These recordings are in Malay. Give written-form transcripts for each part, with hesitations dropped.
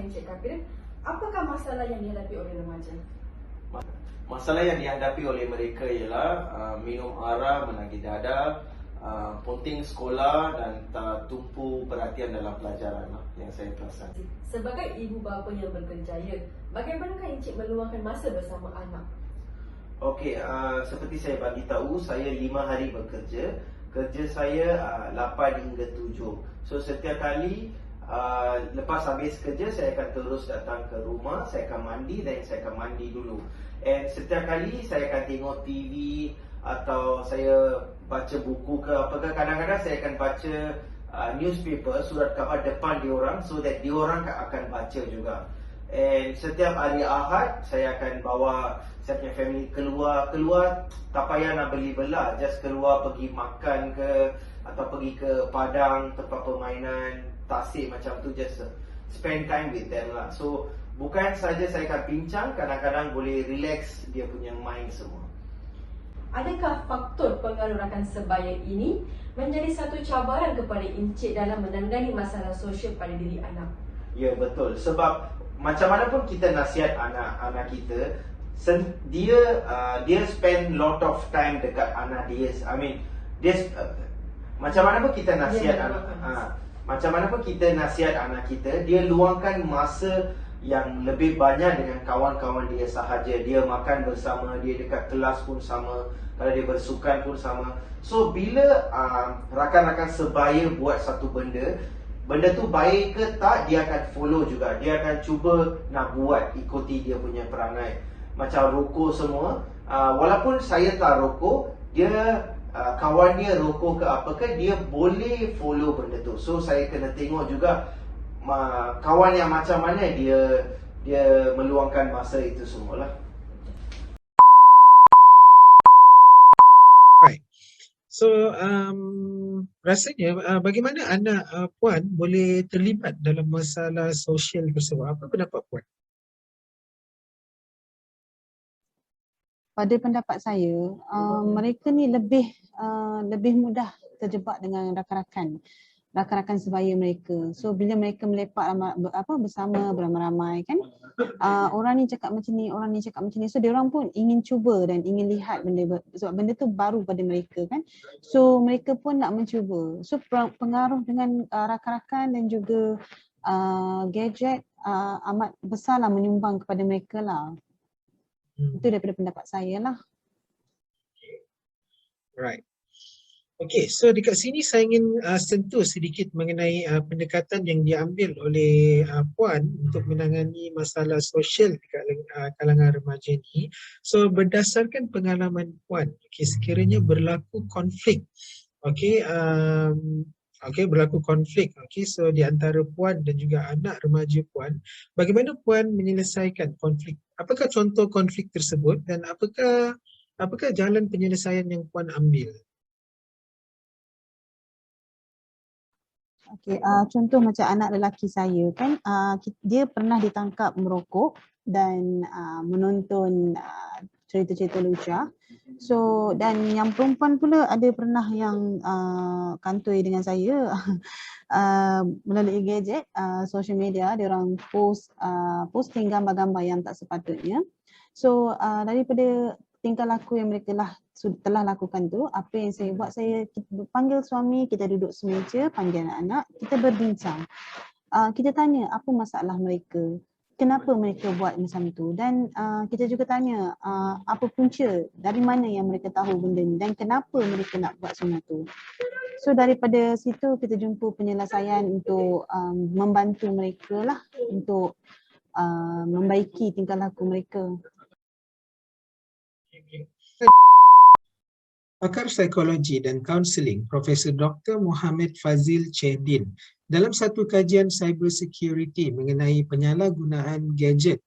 Encik Kafir, apakah masalah yang dihadapi oleh remaja? Masalah yang dihadapi oleh mereka ialah minum arak, menagih dada, ponting sekolah dan tak tumpu perhatian dalam pelajaran yang saya perasan. Sebagai ibu bapa yang berkerjaya, bagaimanakah Encik meluangkan masa bersama anak? Okey, seperti saya bagi tahu, saya 5 hari bekerja. Kerja saya 8 hingga 7. So setiap kali lepas habis kerja, saya akan terus datang ke rumah, saya akan mandi dan saya akan mandi dulu. And setiap kali saya akan tengok TV atau saya baca buku ke apakah, kadang-kadang saya akan baca newspaper, surat khabar depan diorang, so that diorang akan baca juga. And setiap hari Ahad saya akan bawa saya punya family keluar, tak payah nak beli belah, just keluar pergi makan ke atau pergi ke padang, tempat permainan, tasik macam tu, just spend time with them lah. So bukan saja saya akan bincang, kadang-kadang boleh relax dia punya mind semua. Adakah faktor pengaruh rakan sebaya ini menjadi satu cabaran kepada Encik dalam menangani masalah sosial pada diri anak? Ya, betul. Sebab macam mana pun kita nasihat anak-anak kita, dia spend lot of time dekat anak dia. I mean, dia macam mana pun kita nasihat macam mana pun kita nasihat anak kita, dia luangkan masa yang lebih banyak dengan kawan-kawan dia sahaja. Dia makan bersama, dia dekat kelas pun sama, kalau dia bersukan pun sama. So bila rakan-rakan sebaya buat satu benda tu baik ke tak, dia akan follow juga. Dia akan cuba nak buat, ikuti dia punya perangai. Macam rokok semua, walaupun saya tak rokok, dia kawan dia rokok ke apa ke, dia boleh follow benda tu. So saya kena tengok juga kawan yang macam mana dia meluangkan masa itu semualah. Right. So rasanya bagaimana anak Puan boleh terlibat dalam masalah sosial tersebut? Apa pendapat Puan? Pada pendapat saya, mereka ni lebih mudah terjebak dengan rakan-rakan sebaya mereka. So bila mereka melepak bersama beramai-ramai kan, orang ni cakap macam ni, orang ni cakap macam ni, so diorang pun ingin cuba dan ingin lihat sebab benda tu baru pada mereka kan. So mereka pun nak mencuba. So pengaruh dengan rakan-rakan dan juga gadget amat besarlah menyumbang kepada mereka lah. Itu daripada pendapat saya lah. Right. Okay, so dekat sini saya ingin sentuh sedikit mengenai pendekatan yang diambil oleh Puan untuk menangani masalah sosial dekat kalangan remaja ni. So berdasarkan pengalaman Puan, okay, sekiranya berlaku konflik, berlaku konflik, so di antara Puan dan juga anak remaja Puan, bagaimana Puan menyelesaikan konflik? Apakah contoh konflik tersebut dan apakah jalan penyelesaian yang Puan ambil? Okay, contoh macam anak lelaki saya kan, dia pernah ditangkap merokok dan menonton cerita-cerita lucah. So dan yang perempuan pula ada pernah yang kantoi dengan saya melalui gadget, social media, dia orang posting gambar-gambar yang tak sepatutnya. So daripada tingkah laku yang mereka telah lakukan tu, apa yang saya buat, saya panggil suami, kita duduk semeja, panggil anak-anak, kita berbincang. Kita tanya apa masalah mereka, kenapa mereka buat macam tu, dan kita juga tanya apa punca, dari mana yang mereka tahu benda ni dan kenapa mereka nak buat semua tu. So daripada situ kita jumpa penyelesaian untuk membantu mereka lah, untuk membaiki tingkah laku mereka. Pakar psikologi dan kaunseling Profesor Dr. Muhammad Fazil Chehdin dalam satu kajian cyber security mengenai penyalahgunaan gadget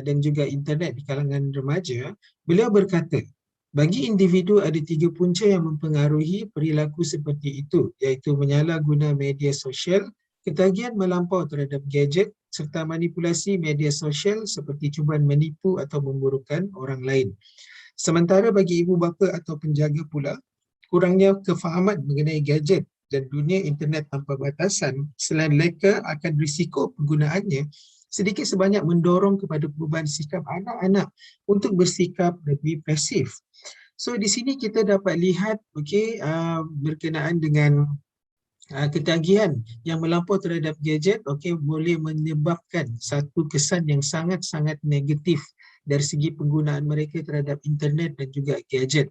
dan juga internet di kalangan remaja, beliau berkata, bagi individu ada 3 punca yang mempengaruhi perilaku seperti itu, iaitu menyalahguna media sosial, ketagihan melampau terhadap gadget serta manipulasi media sosial seperti cubaan menipu atau memburukan orang lain. Sementara bagi ibu bapa atau penjaga pula, kurangnya kefahaman mengenai gadget dan dunia internet tanpa batasan, selain leka akan risiko penggunaannya, sedikit sebanyak mendorong kepada perubahan sikap anak-anak untuk bersikap lebih pasif. So di sini kita dapat lihat berkenaan dengan ketagihan yang melampau terhadap gadget boleh menyebabkan satu kesan yang sangat-sangat negatif dari segi penggunaan mereka terhadap internet dan juga gadget,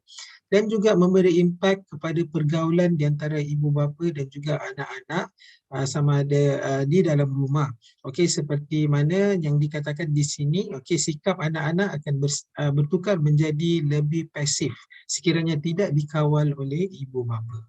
dan juga memberi impak kepada pergaulan di antara ibu bapa dan juga anak-anak sama ada di dalam rumah. Seperti mana yang dikatakan di sini, sikap anak-anak akan bertukar menjadi lebih pasif sekiranya tidak dikawal oleh ibu bapa.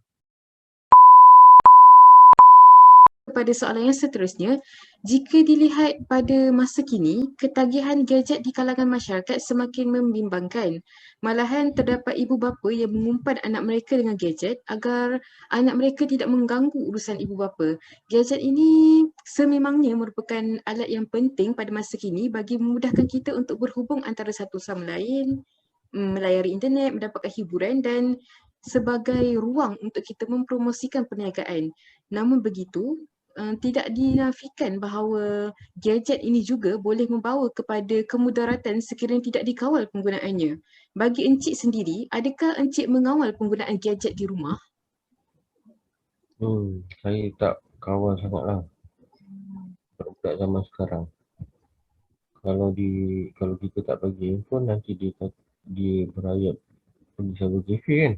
Pada soalan yang seterusnya, jika dilihat pada masa kini, ketagihan gadget di kalangan masyarakat semakin membimbangkan. Malahan terdapat ibu bapa yang mengumpat anak mereka dengan gadget agar anak mereka tidak mengganggu urusan ibu bapa. Gadget ini sememangnya merupakan alat yang penting pada masa kini bagi memudahkan kita untuk berhubung antara satu sama lain, melayari internet, mendapatkan hiburan dan sebagai ruang untuk kita mempromosikan perniagaan. Namun begitu, tidak dinafikan bahawa gadget ini juga boleh membawa kepada kemudaratan sekiranya tidak dikawal penggunaannya. Bagi Encik sendiri, adakah Encik mengawal penggunaan gadget di rumah? Saya tak kawal sangatlah. Budak zaman sekarang. Kalau kita tak bagi handphone, nanti dia berayap pergi cyber cafe kan.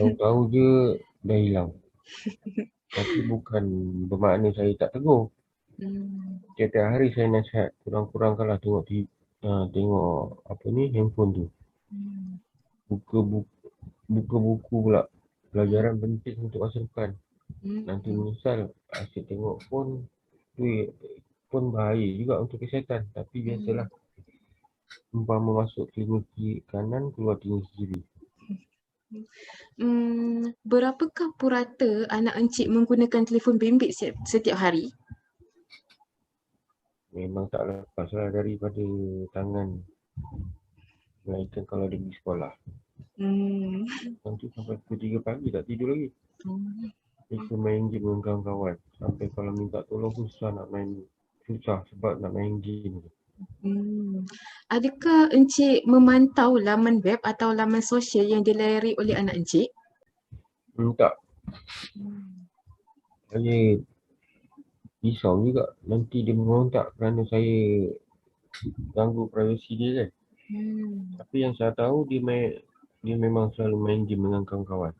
Tahu-tahu je dah hilang. Tapi bukan bermakna saya tak tegur. Tiap-tiap hari saya nasihat, kurang-kurangkanlah tengok handphone tu. Buka buku pula. Pelajaran penting untuk masa depan. Nanti menyesal asyik tengok phone bahaya juga untuk kesihatan. Tapi biasalah. Umpama masuk telinga kanan, keluar telinga kiri. Berapakah purata anak Encik menggunakan telefon bimbit setiap hari? Memang tak lepaslah daripada tangan. Melainkan kalau dia pergi sekolah. Nanti sampai pukul 3 pagi tak tidur lagi. Mereka main game dengan kawan-kawan. Sampai kalau minta tolong pun susah sebab nak main game. Adakah Encik memantau laman web atau laman sosial yang dilayari oleh anak Encik? Tak. Saya risau juga nanti dia memberontak kerana saya ganggu privasi dia kan. Tapi yang saya tahu dia memang selalu main game dengan kawan-kawan.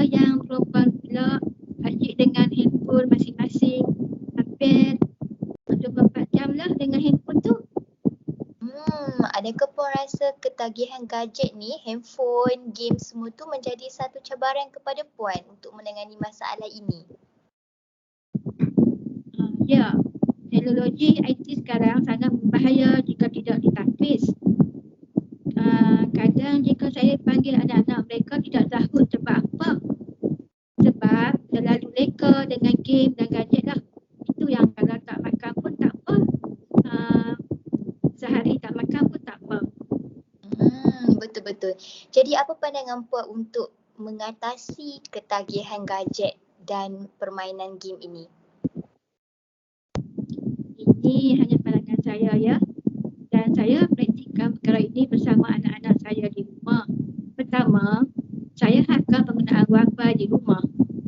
Yang perempuan pula asyik dengan handphone masing-masing hampir 24 jam lah dengan handphone tu. Adakah puan rasa ketagihan gadget ni, handphone, game semua tu menjadi satu cabaran kepada puan untuk menangani masalah ini? Ya, teknologi IT sekarang sangat berbahaya jika tidak ditapis. Kadang jika saya panggil anak-anak mereka tidak sahut sebab apa? Sebab terlalu leka dengan game dan gadget lah. Itu yang kalau tak makan pun tak apa. Sehari tak makan pun tak apa. Betul-betul. Jadi apa pandangan puan untuk mengatasi ketagihan gadget dan permainan game ini? Ini hanya pandangan saya ya. Dan saya praktikkan perkara ini bersama anak-anak saya di rumah. Pertama, saya hadkan penggunaan wifi di rumah.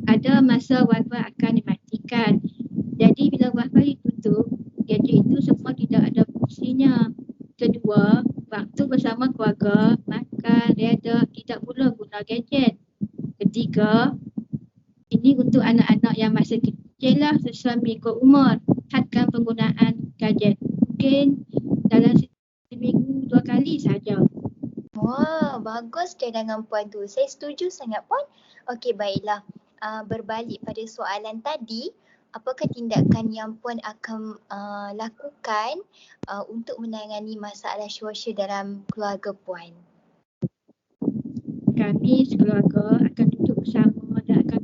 Ada masa wifi akan dimatikan. Jadi bila wifi ditutup, gadget itu semua tidak ada fungsinya. Kedua, waktu bersama keluarga, makan, reda, tidak pula guna gadget. Ketiga, ini untuk anak-anak yang masih kecil lah, sesuai mengikut umur. Hadkan penggunaan gadget. Mungkin dalam seminggu 2 kali saja. Wah, bagus cadangan puan tu. Saya setuju sangat puan. Okey, baiklah. Berbalik pada soalan tadi, apakah tindakan yang puan akan lakukan untuk menangani masalah sosial dalam keluarga puan? Kami sekeluarga akan duduk bersama dan akan